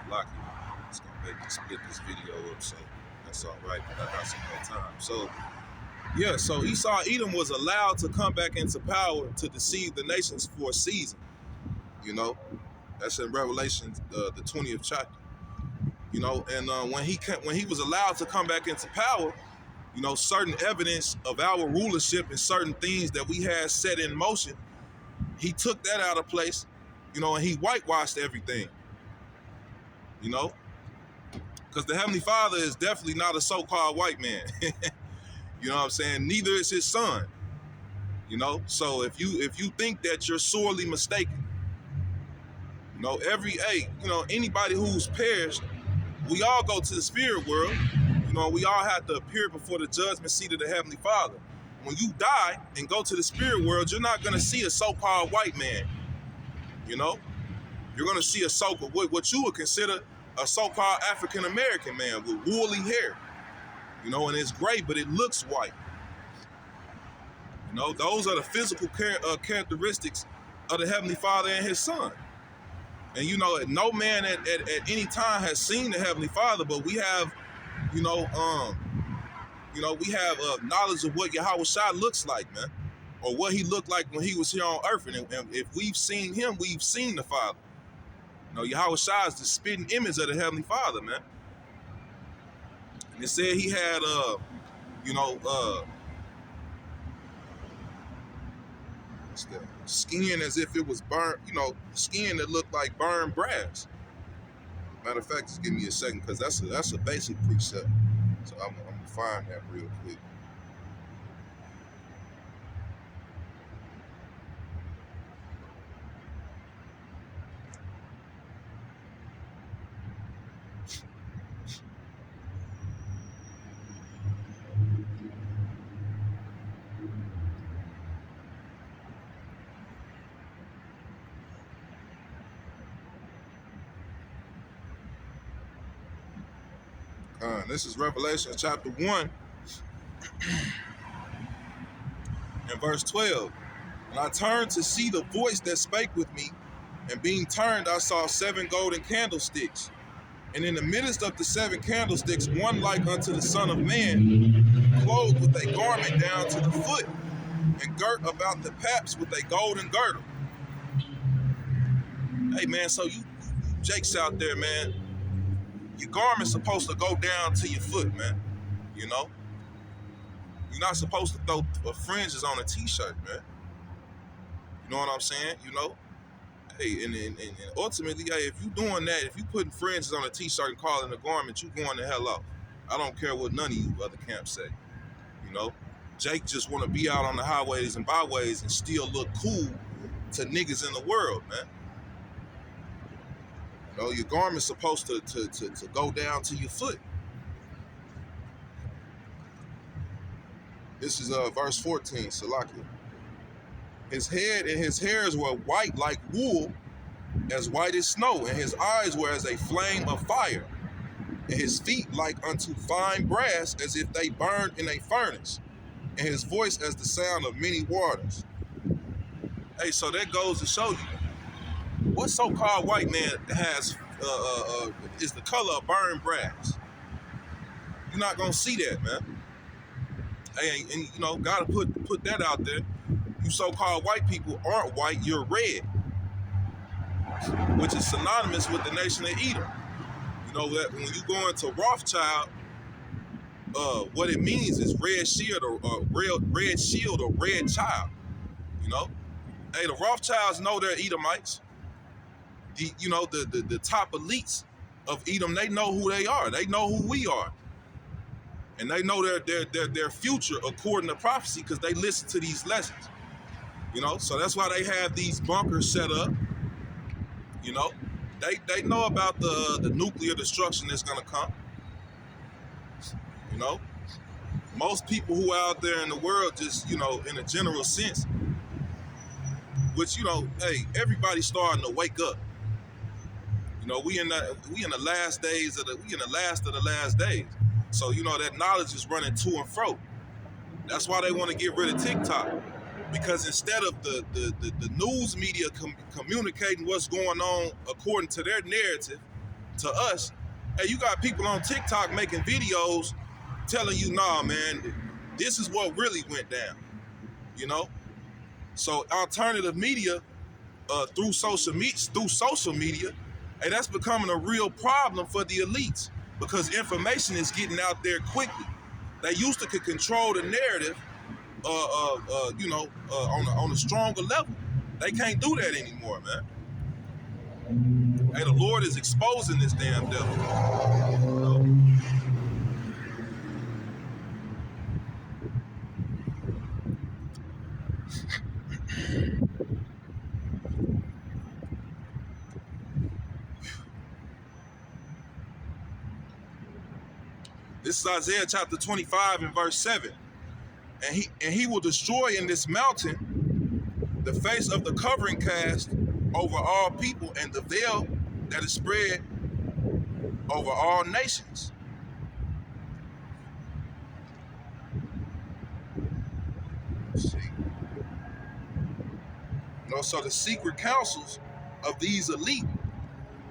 Lucky. It's gonna make me split this video up, so that's all right. But I got some more time. So yeah, so Esau Edom was allowed to come back into power to deceive the nations for a season. You know, that's in Revelation, the 20th chapter. You know, and when he was allowed to come back into power, you know, certain evidence of our rulership and certain things that we had set in motion, he took that out of place, you know, and he whitewashed everything. You know, because the Heavenly Father is definitely not a so-called white man. You know what I'm saying? Neither is his son. You know, so if you think that you're sorely mistaken, you know, anybody who's perished, we all go to the spirit world. You know, we all have to appear before the judgment seat of the Heavenly Father. When you die and go to the spirit world, you're not going to see a so-called white man. You know, you're going to see what you would consider a so-called African American man with woolly hair. You know, and it's gray, but it looks white. You know, those are the physical characteristics of the Heavenly Father and His Son. And you know, no man at any time has seen the Heavenly Father, but we have, we have knowledge of what Yahweh Shai looks like, man, or what He looked like when He was here on earth. And if we've seen Him, we've seen the Father. You know, Yahweh Shai is the spitting image of the Heavenly Father, man. And it said He had, skin as if it was burnt, you know, skin that looked like burned brass. Matter of fact, just give me a second, because that's a basic precept. So I'm gonna find that real quick. This is Revelation chapter 1 and verse 12. And I turned to see the voice that spake with me, and being turned, I saw 7 golden candlesticks. And in the midst of the 7 candlesticks, one like unto the Son of Man, clothed with a garment down to the foot, and girt about the paps with a golden girdle. Hey man, so you Jakes out there, man, your garment's supposed to go down to your foot, man. You know? You're not supposed to throw fringes on a t-shirt, man. You know what I'm saying? You know? Hey, and ultimately, hey, if you doing that, if you putting fringes on a t-shirt and calling it a garment, you going the hell off. I don't care what none of you other camps say. You know? Jake just want to be out on the highways and byways and still look cool to niggas in the world, man. You know, your garment's supposed to go down to your foot. This is verse 14, Salakia. His head and his hairs were white like wool, as white as snow, and his eyes were as a flame of fire, and his feet like unto fine brass, as if they burned in a furnace, and his voice as the sound of many waters. Hey, so that goes to show you, what so-called white man has is the color of burned brass? You're not gonna see that, man. Hey, and you know, gotta put that out there. You so-called white people aren't white, you're red, which is synonymous with the nation of Edom. You know that when you go into Rothschild, what it means is red shield or red shield or red child. You know, hey, the Rothschilds know they're Edomites. The top elites of Edom, they know who they are. They know who we are. And they know their future according to prophecy, because they listen to these lessons. You know, so that's why they have these bunkers set up. You know, they know about the nuclear destruction that's gonna come. You know, most people who are out there in the world, just, you know, in a general sense, which, you know, hey, everybody's starting to wake up. You know, we in the last days we in the last of the last days. So, you know, that knowledge is running to and fro. That's why they want to get rid of TikTok. Because instead of the news media communicating what's going on according to their narrative, to us. Hey, you got people on TikTok making videos telling you, nah, man, this is what really went down, you know? So alternative media, through social media, hey, that's becoming a real problem for the elites because information is getting out there quickly. They used to could control the narrative, on a stronger level. They can't do that anymore, man. Hey, the Lord is exposing this damn devil. You know? This is Isaiah chapter 25 and verse 7. And he will destroy in this mountain the face of the covering cast over all people and the veil that is spread over all nations. Let's see. You know, so the secret counsels of these elite,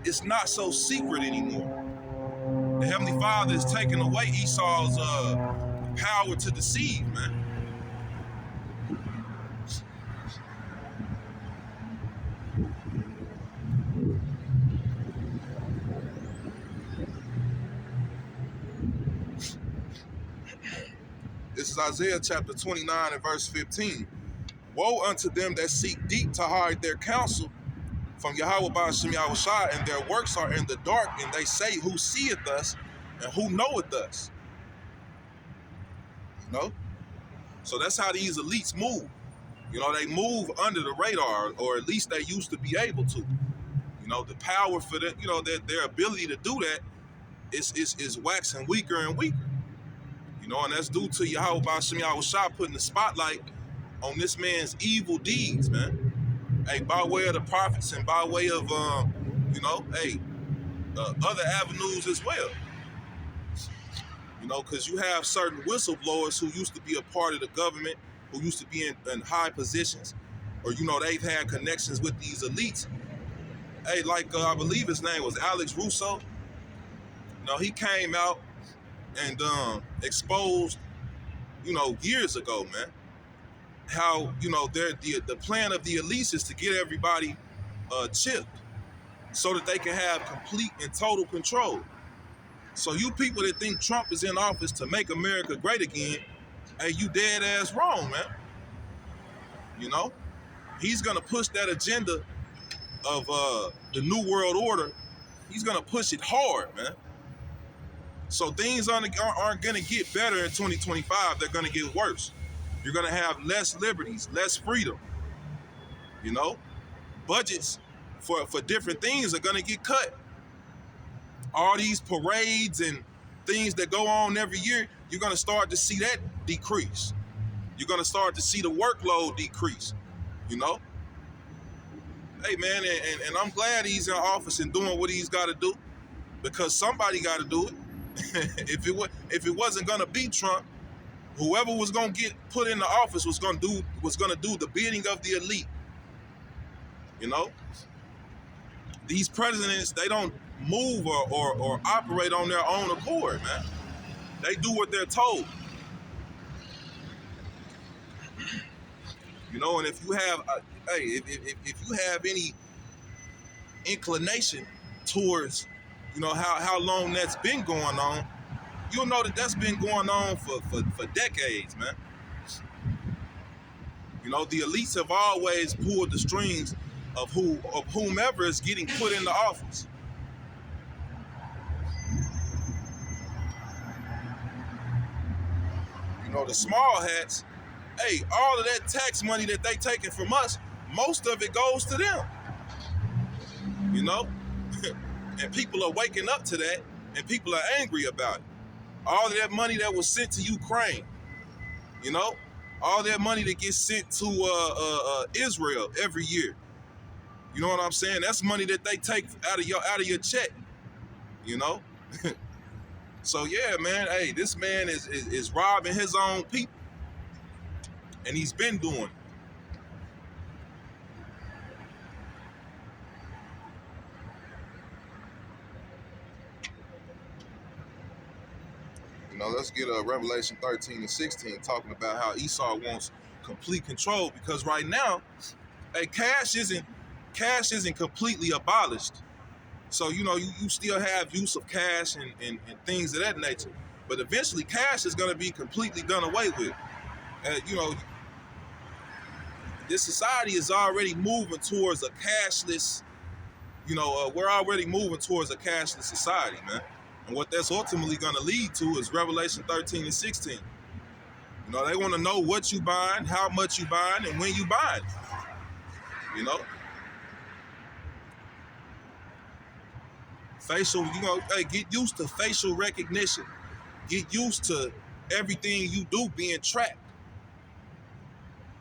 it's not so secret anymore. The Heavenly Father is taking away Esau's power to deceive, man. This is Isaiah chapter 29 and verse 15. Woe unto them that seek deep to hide their counsel from Yahweh Ba'ashem Yahushua, and their works are in the dark, and they say, who seeth us and who knoweth us? You know? So that's how these elites move. You know, they move under the radar, or at least they used to be able to. You know, the power for that, you know, their ability to do that is waxing weaker and weaker. You know, and that's due to Yahweh Ba'ashem Yahushua putting the spotlight on this man's evil deeds, man. Hey, by way of the prophets and by way of, other avenues as well. You know, because you have certain whistleblowers who used to be a part of the government, who used to be in high positions, or, you know, they've had connections with these elites. Hey, like I believe his name was Alex Russo. You know, he came out and exposed, you know, years ago, man, how, you know, the plan of the elites is to get everybody chipped so that they can have complete and total control. So you people that think Trump is in office to make America great again, hey, you dead ass wrong, man. You know, he's gonna push that agenda of the New World Order. He's gonna push it hard, man. So things aren't gonna get better in 2025. They're gonna get worse. You're gonna have less liberties, less freedom. You know, budgets for different things are gonna get cut. All these parades and things that go on every year, you're gonna start to see that decrease. You're gonna start to see the workload decrease. You know, hey man, and I'm glad he's in office and doing what he's got to do, because somebody got to do it. If it wasn't gonna be Trump, whoever was gonna get put in the office was gonna do the bidding of the elite. You know, these presidents, they don't move or operate on their own accord, man. They do what they're told. You know, and if you have, if you have any inclination towards, you know, how long that's been going on, you'll know that that's been going on for decades, man. You know, the elites have always pulled the strings of whomever is getting put in the office. You know, the small hats, hey, all of that tax money that they taking from us, most of it goes to them. You know? And people are waking up to that, and people are angry about it. All of that money that was sent to Ukraine, you know? All that money that gets sent to Israel every year. You know what I'm saying? That's money that they take out of your check, you know? So yeah, man, hey, this man is robbing his own people. And he's been doing it. Now let's get Revelation 13 and 16 talking about how Esau wants complete control, because right now, hey, cash isn't completely abolished. So, you know, you still have use of cash and things of that nature. But eventually, cash is going to be completely done away with. You know, this society is already moving towards a cashless, we're already moving towards a cashless society, man. And what that's ultimately going to lead to is Revelation 13 and 16. You know, they want to know what you buying, how much you buying, and when you buying. You know? Facial, hey, get used to facial recognition. Get used to everything you do being tracked.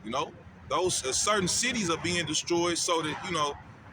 You know? Those certain cities are being destroyed so that,